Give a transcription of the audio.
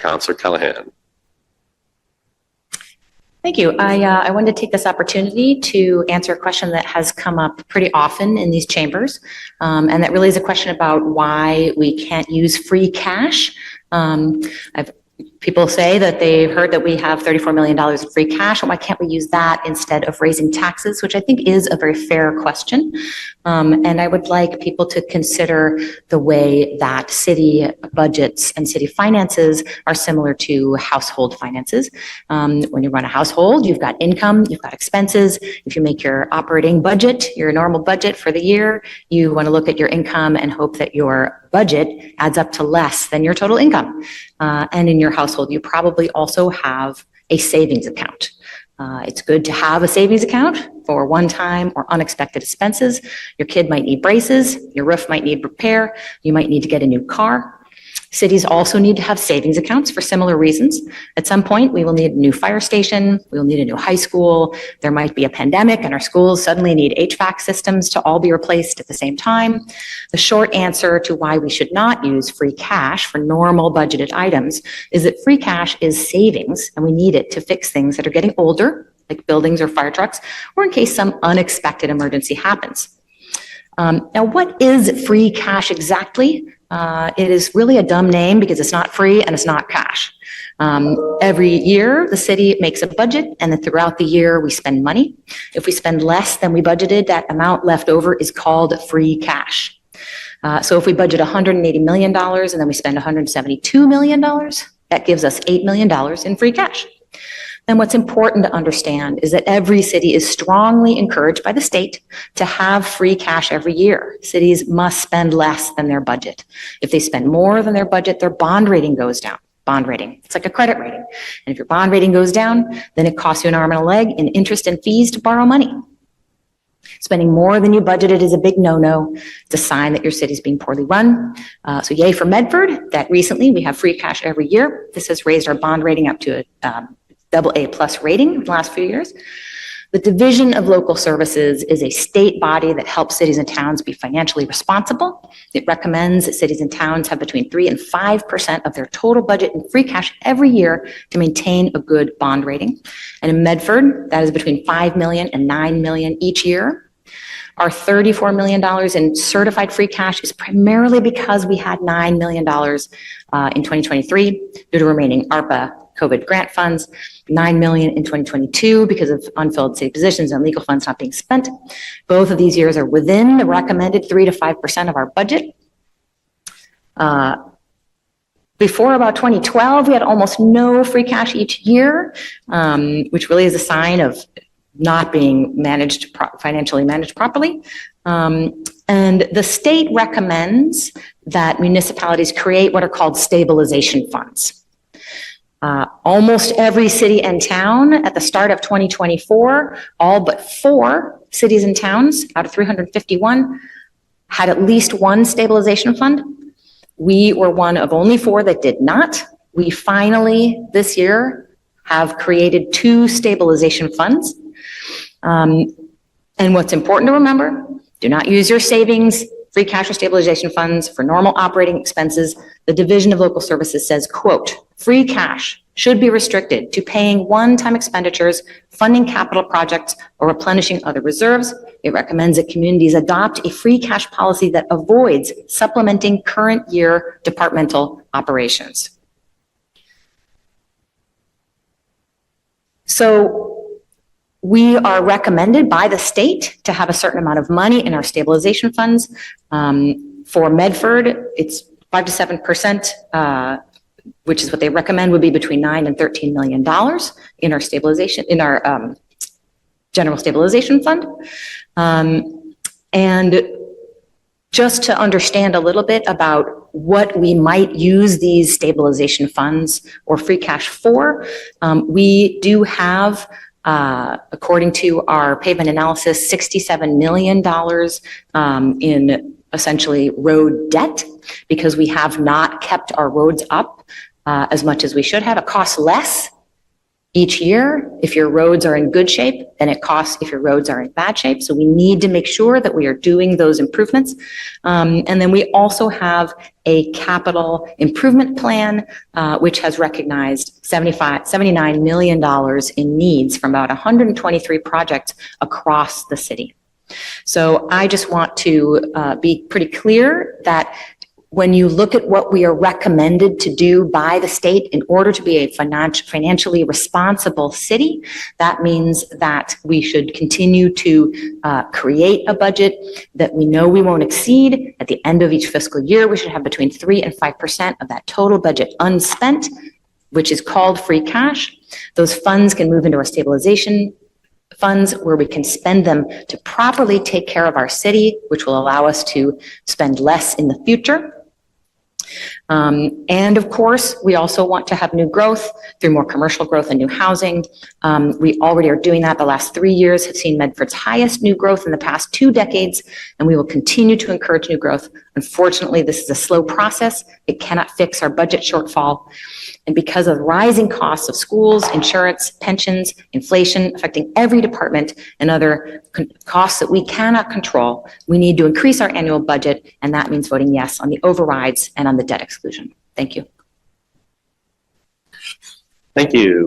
Councillor Callahan. Thank you. I wanted to take this opportunity to answer a question that has come up pretty often in these chambers, and that really is a question about why we can't use free cash. People say that they've heard that we have $34 million in free cash, and why can't we use that instead of raising taxes, which I think is a very fair question. And I would like people to consider the way that city budgets and city finances are similar to household finances. When you run a household, you've got income, you've got expenses. If you make your operating budget, your normal budget for the year, you want to look at your income and hope that your budget adds up to less than your total income. And in your household, you probably also have a savings account. It's good to have a savings account for one-time or unexpected expenses. Your kid might need braces, your roof might need repair, you might need to get a new car. Cities also need to have savings accounts for similar reasons. At some point, we will need a new fire station, we will need a new high school, there might be a pandemic and our schools suddenly need HVAC systems to all be replaced at the same time. The short answer to why we should not use free cash for normal budgeted items is that free cash is savings and we need it to fix things that are getting older, like buildings or fire trucks, or in case some unexpected emergency happens. Now, what is free cash exactly? It is really a dumb name because it's not free and it's not cash. Every year, the city makes a budget, and then throughout the year, we spend money. If we spend less than we budgeted, that amount left over is called free cash. So if we budget $180 million and then we spend $172 million, that gives us $8 million in free cash. And what's important to understand is that every city is strongly encouraged by the state to have free cash every year. Cities must spend less than their budget. If they spend more than their budget, their bond rating goes down. Bond rating, it's like a credit rating. And if your bond rating goes down, then it costs you an arm and a leg in interest and fees to borrow money. Spending more than you budgeted is a big no-no. It's a sign that your city's being poorly run. So yay for Medford, that recently we have free cash every year. This has raised our bond rating up to a AA+ rating in the last few years. The Division of Local Services is a state body that helps cities and towns be financially responsible. It recommends that cities and towns have between 3 and 5% of their total budget in free cash every year to maintain a good bond rating. And in Medford, that is between $5 million and $9 million each year. Our $34 million in certified free cash is primarily because we had $9 million in 2023 due to remaining ARPA COVID grant funds, $9 million in 2022 because of unfilled city positions and legal funds not being spent. Both of these years are within the recommended 3 to 5% of our budget. Before about 2012, we had almost no free cash each year, which really is a sign of not being financially managed properly. And the state recommends that municipalities create what are called stabilization funds. Almost every city and town at the start of 2024, all but 4 cities and towns out of 351 had at least one stabilization fund. We were one of only 4 that did not. We finally, this year, have created 2 stabilization funds. And what's important to remember, do not use your savings, free cash or stabilization funds for normal operating expenses. The Division of Local Services says, quote, free cash should be restricted to paying one-time expenditures, funding capital projects, or replenishing other reserves. It recommends that communities adopt a free cash policy that avoids supplementing current year departmental operations. So we are recommended by the state to have a certain amount of money in our stabilization funds. For Medford, it's 5 to 7%, which is what they recommend would be between $9 and $13 million in our stabilization, in our general stabilization fund. And just to understand a little bit about what we might use these stabilization funds or free cash for, we do have according to our pavement analysis, $67 million in essentially road debt because we have not kept our roads up as much as we should have. It costs less each year. If your roads are in good shape, then it costs if your roads are in bad shape. So we need to make sure that we are doing those improvements. And then we also have a capital improvement plan, which has recognized $79 million in needs from about 123 projects across the city. So I just want to be pretty clear that when you look at what we are recommended to do by the state in order to be a financially responsible city, that means that we should continue to create a budget that we know we won't exceed. At the end of each fiscal year, we should have between 3 and 5% of that total budget unspent, which is called free cash. Those funds can move into our stabilization funds where we can spend them to properly take care of our city, which will allow us to spend less in the future. And of course, we also want to have new growth through more commercial growth and new housing. We already are doing that. The last 3 years have seen Medford's highest new growth in the past 2 decades, and we will continue to encourage new growth. Unfortunately, this is a slow process. It cannot fix our budget shortfall. And because of rising costs of schools, insurance, pensions, inflation affecting every department and other costs that we cannot control, we need to increase our annual budget, and that means voting yes on the overrides and on the debt exclusion. Thank you. Thank you.